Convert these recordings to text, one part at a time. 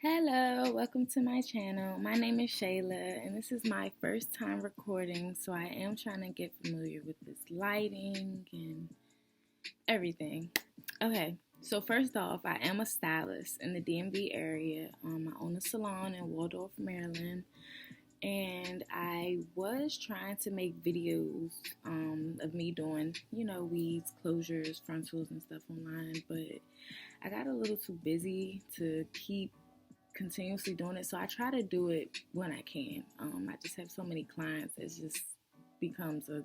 Hello, welcome to my channel. My name is Shayla, and this is my first time recording, so I am trying to get familiar with this lighting and everything. Okay, so first off, I am a stylist in the DMV area. I own a salon in Waldorf, Maryland, and I was trying to make videos of me doing, weaves, closures, frontals, and stuff online, but I got a little too busy to keep continuously doing it, so I try to do it when I can. I just have so many clients, it just becomes a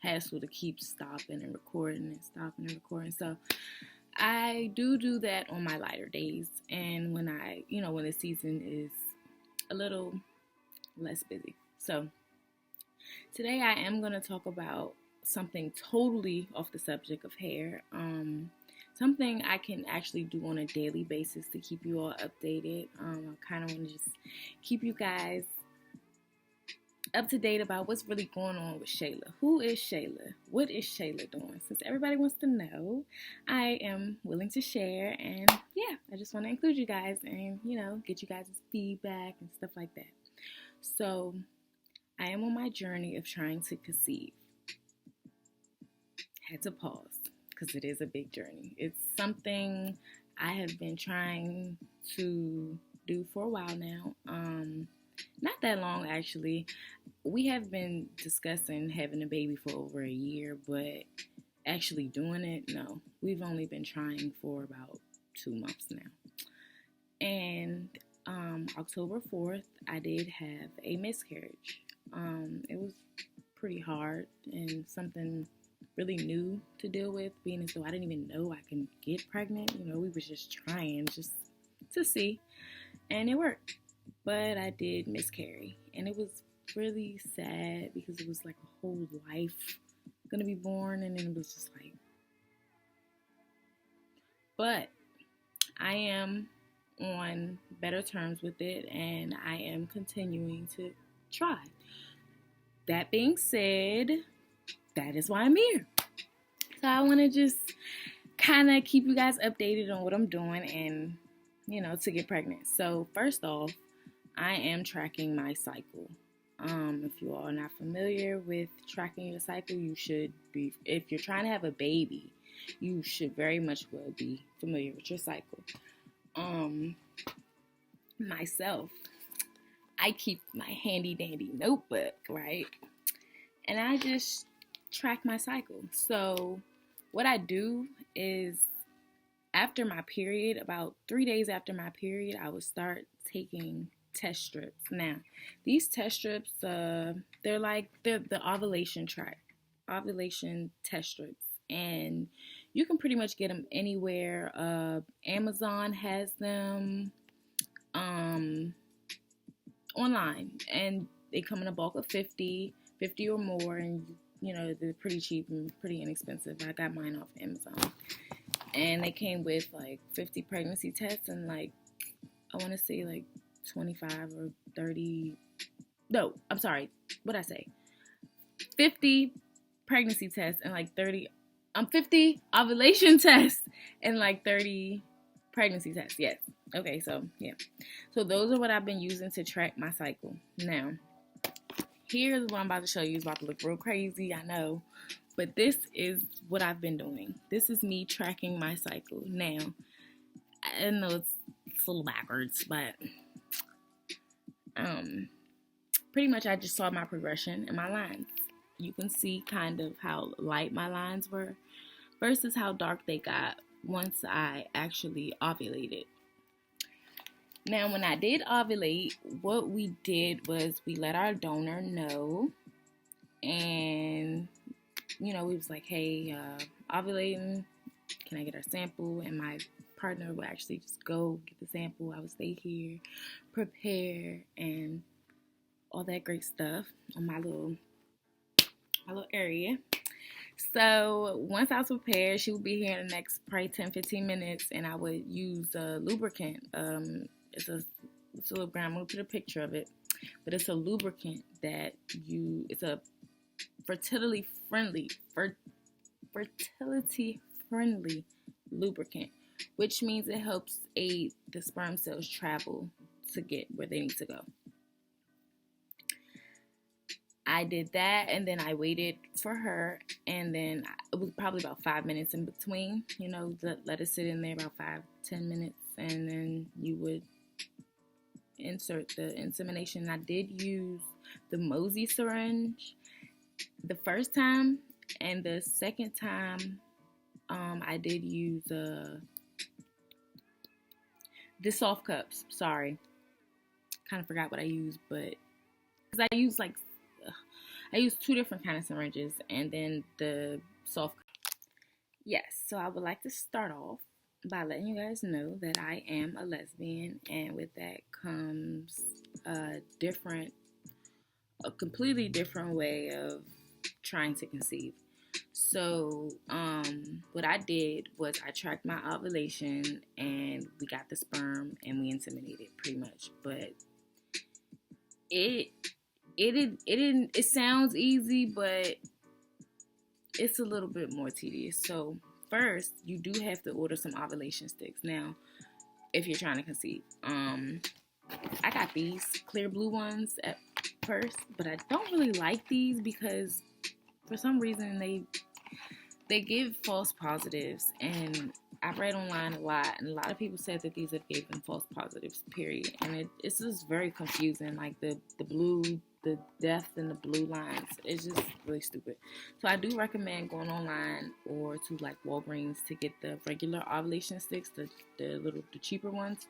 hassle to keep stopping and recording and stopping and recording. So I do that on my lighter days, and when when the season is a little less busy. So today I am going to talk about something totally off the subject of hair. Something I can actually do on a daily basis to keep you all updated. I kind of want to just keep you guys up to date about what's really going on with Shayla. Who is Shayla? What is Shayla doing? Since everybody wants to know, I am willing to share, and yeah, I just want to include you guys and, get you guys' feedback and stuff like that. So I am on my journey of trying to conceive. Had to pause because it is a big journey. It's something I have been trying to do for a while now. Not that long, actually. We have been discussing having a baby for over a year, but actually doing it, no. We've only been trying for about 2 months now. And October 4th, I did have a miscarriage. It was pretty hard and something really new to deal with, being as though I didn't even know I can get pregnant. We was just trying just to see, and it worked. But I did miscarry, and it was really sad because it was like a whole life gonna be born, and then it was just like, but I am on better terms with it, and I am continuing to try. That being said, that is why I'm here. So I want to just kind of keep you guys updated on what I'm doing and, to get pregnant. So first off, I am tracking my cycle. If you all are not familiar with tracking your cycle, you should be. If you're trying to have a baby, you should very much well be familiar with your cycle. Myself, I keep my handy dandy notebook, right? And I just track my cycle. So what I do is after my period, about 3 days after my period, I would start taking test strips. Now, these test strips, they're the ovulation test strips, and you can pretty much get them anywhere. Amazon has them online, and they come in a bulk of 50 or more, and they're pretty cheap and pretty inexpensive. I got mine off Amazon, and they came with like 50 pregnancy tests and like, I want to say like 25 or 30. No, I'm sorry. What'd I say? 50 pregnancy tests and like 50 ovulation tests and like 30 pregnancy tests. Yes. Okay, so yeah. So those are what I've been using to track my cycle. Now, here's what I'm about to show you. It's about to look real crazy, I know. But this is what I've been doing. This is me tracking my cycle. Now, I know it's a little backwards, but pretty much I just saw my progression and my lines. You can see kind of how light my lines were versus how dark they got once I actually ovulated. Now, when I did ovulate, what we did was we let our donor know, and, we was like, hey, ovulating, can I get our sample? And my partner would actually just go get the sample. I would stay here, prepare, and all that great stuff on my little area. So once I was prepared, she would be here in the next probably 10-15 minutes, and I would use a lubricant. It's a little brand. I'm gonna put a picture of it, but it's a lubricant that it's a fertility friendly lubricant which means it helps aid the sperm cells travel to get where they need to go. I did that, and then I waited for her, and then it was probably about 5 minutes in between. Let it sit in there about 5-10 minutes, and then you would insert the insemination. I did use the Mosey syringe the first time, and the second time I did use the soft cups. Sorry, kind of forgot what I used, but because I used two different kind of syringes, and then the soft. Yes, so I would like to start off by letting you guys know that I am a lesbian, and with that comes a completely different way of trying to conceive. So, what I did was I tracked my ovulation, and we got the sperm, and we inseminated pretty much. But it sounds easy, but it's a little bit more tedious. So first, you do have to order some ovulation sticks. Now, if you're trying to conceive, I got these clear blue ones at first, but I don't really like these because for some reason they give false positives, and I read online a lot, and a lot of people said that these have gave them false positives, period. And it's just very confusing, like the depth and the blue lines. It's just really stupid. So I do recommend going online or to like Walgreens to get the regular ovulation sticks, the cheaper ones.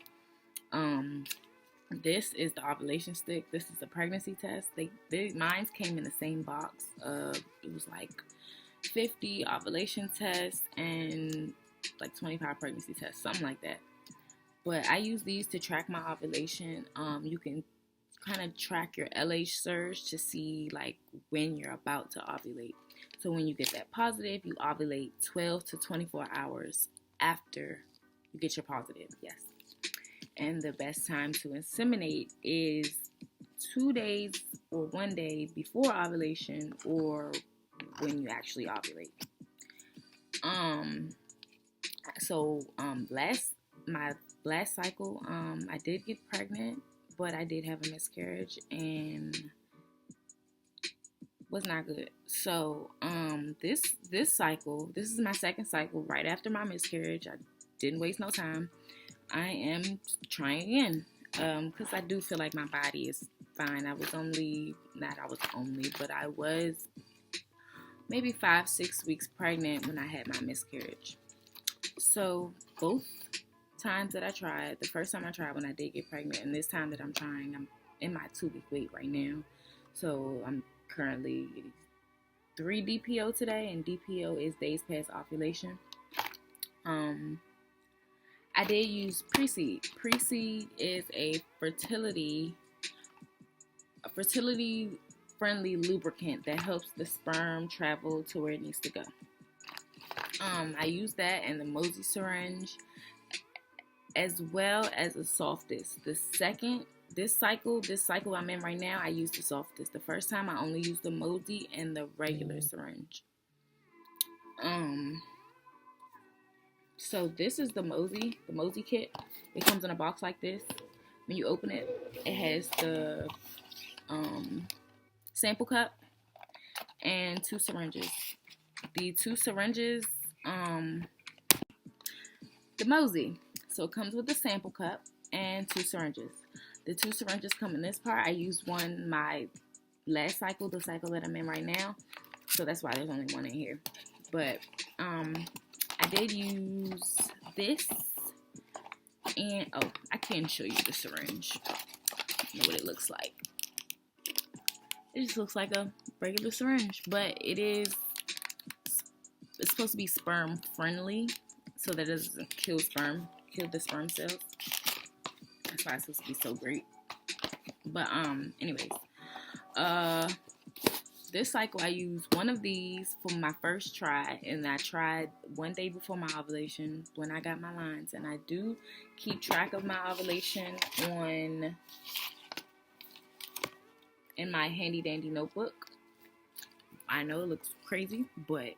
This is the ovulation stick. This is the pregnancy test. Mine came in the same box. It was like 50 ovulation tests and like 25 pregnancy tests, something like that. But I use these to track my ovulation. You can kind of track your LH surge to see like when you're about to ovulate. So when you get that positive, you ovulate 12 to 24 hours after you get your positive. Yes. And the best time to inseminate is 2 days or 1 day before ovulation, or when you actually ovulate. My last cycle, I did get pregnant, but I did have a miscarriage and was not good. So, this cycle, this is my second cycle right after my miscarriage. I didn't waste no time. I am trying again, because I do feel like my body is fine. I was maybe 5-6 weeks pregnant when I had my miscarriage. So both times that I tried, the first time I tried when I did get pregnant, and this time that I'm trying, I'm in my 2-week wait right now. So I'm currently 3 DPO today, and DPO is days past ovulation. I did use Pre-Seed. Pre-Seed is a fertility friendly lubricant that helps the sperm travel to where it needs to go. I used that and the Mosey syringe, as well as a softest. This cycle I'm in right now, I used the softest. The first time I only used the Mosey and the regular syringe. So this is the Mosey kit. It comes in a box like this. When you open it, it has the sample cup and 2 syringes. The 2 syringes, the Mosey. So it comes with the sample cup and 2 syringes. The 2 syringes come in this part. I used one my last cycle, the cycle that I'm in right now. So that's why there's only one in here. But I did use this. And I can show you the syringe. You know what it looks like. It just looks like a regular syringe, but it's supposed to be sperm friendly, so that it doesn't kill the sperm cells. That's why it's supposed to be so great. But anyways, this cycle I used one of these for my first try, and I tried 1 day before my ovulation when I got my lines, and I do keep track of my ovulation in my handy dandy notebook. I know it looks crazy, but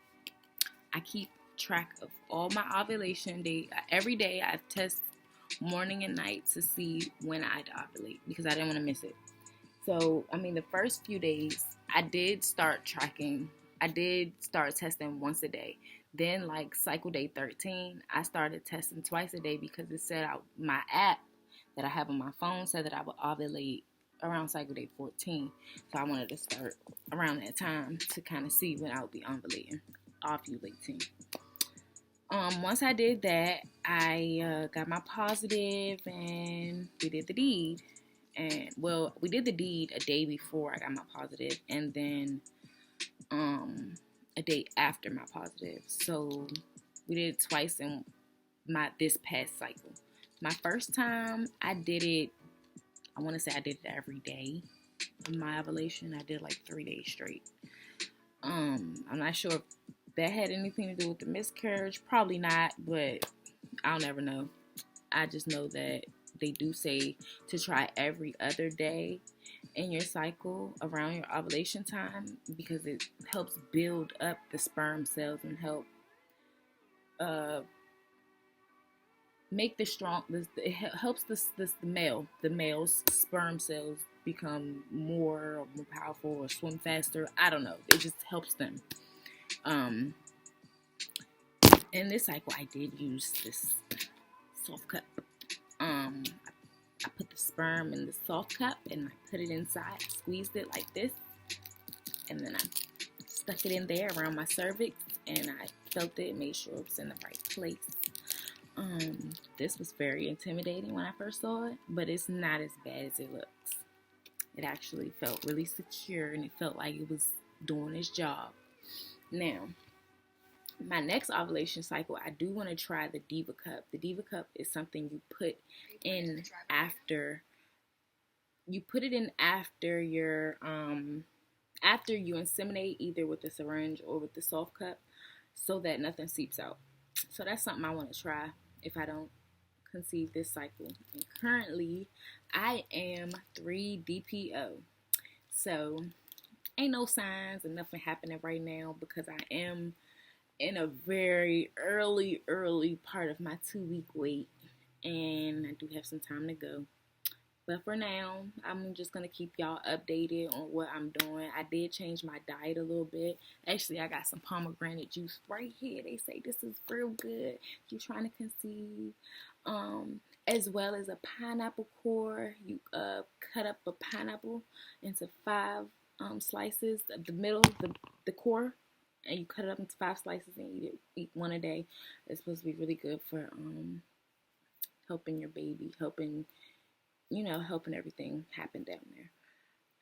I keep track of all my ovulation day. Every day I test morning and night to see when I'd ovulate because I didn't want to miss it. So, I mean, the first few days I did start tracking. I did start testing once a day. Then, like cycle day 13, I started testing twice a day because it said my app that I have on my phone said that I would ovulate around cycle day 14. So I wanted to start around that time to kind of see when I would be ovulating. Once I did that, I got my positive and we did the deed. And well, we did the deed a day before I got my positive, and then a day after my positive. So we did it twice in this past cycle. My first time I did it, I want to say I did it every day of my ovulation. I did like 3 days straight. I'm not sure if that had anything to do with the miscarriage. Probably not, but I'll never know. I just know that they do say to try every other day in your cycle around your ovulation time because it helps build up the sperm cells and help make it helps the male's sperm cells become more powerful or swim faster. I don't know. It just helps them. In this cycle, I did use this soft cup. I put the sperm in the soft cup and I put it inside, squeezed it like this, and then I stuck it in there around my cervix, and I felt it, made sure it was in the right place. This was very intimidating when I first saw it, but it's not as bad as it looks. It actually felt really secure, and it felt like it was doing its job. Now, my next ovulation cycle, I do want to try the Diva Cup. The Diva Cup is something you put in after your after you inseminate, either with the syringe or with the soft cup, so that nothing seeps out. So that's something I want to try if I don't conceive this cycle. And currently, I am 3 DPO. So ain't no signs of nothing happening right now because I am in a very early part of my 2-week wait, and I do have some time to go. But for now, I'm just going to keep y'all updated on what I'm doing. I did change my diet a little bit. Actually, I got some pomegranate juice right here. They say this is real good if you're trying to conceive. As well as a pineapple core. You cut up a pineapple into 5 slices. The middle, the core. And you cut it up into 5 slices and eat one a day. It's supposed to be really good for helping your baby, helping everything happen down there.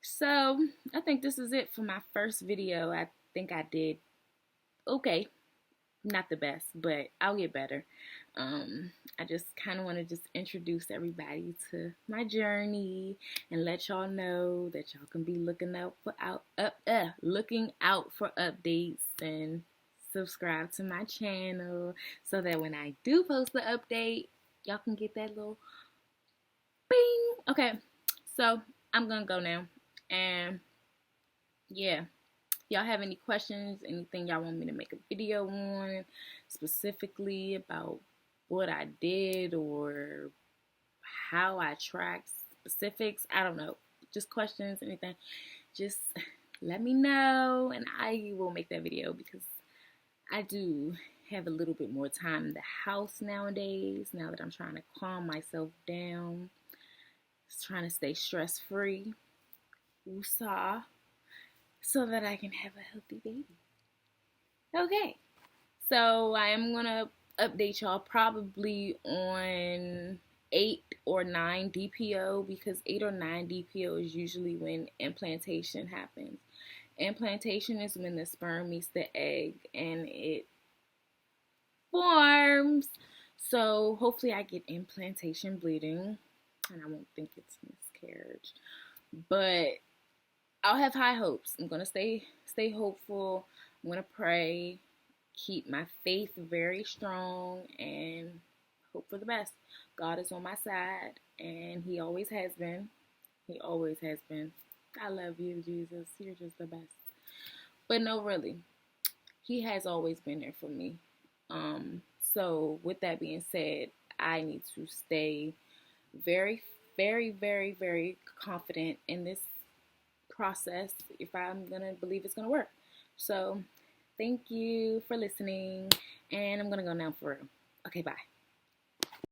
So I think this is it for my first video. I think I did okay. Not the best, but I'll get better. I just kind of want to just introduce everybody to my journey and let y'all know that y'all can be looking out for updates and subscribe to my channel so that when I do post the update, y'all can get that little bing. Okay, so I'm gonna go now, and yeah. Y'all have any questions, anything y'all want me to make a video on specifically about what I did or how I tracked specifics, I don't know, just questions, anything, just let me know and I will make that video because I do have a little bit more time in the house nowadays, now that I'm trying to calm myself down, just trying to stay stress-free. Woosah. So that I can have a healthy baby. Okay, so I am going to update y'all probably on 8 or 9 DPO because 8 or 9 DPO is usually when implantation happens. Implantation is when the sperm meets the egg and it forms. So hopefully I get implantation bleeding and I won't think it's miscarriage. But I'll have high hopes. I'm going to stay hopeful. I'm going to pray, keep my faith very strong, and hope for the best. God is on my side, and He always has been. He always has been. I love you, Jesus. You're just the best. But no, really. He has always been there for me. So with that being said, I need to stay very, very, very, very confident in this process if I'm gonna believe it's gonna work. So thank you for listening, and I'm gonna go now for real. Okay, bye.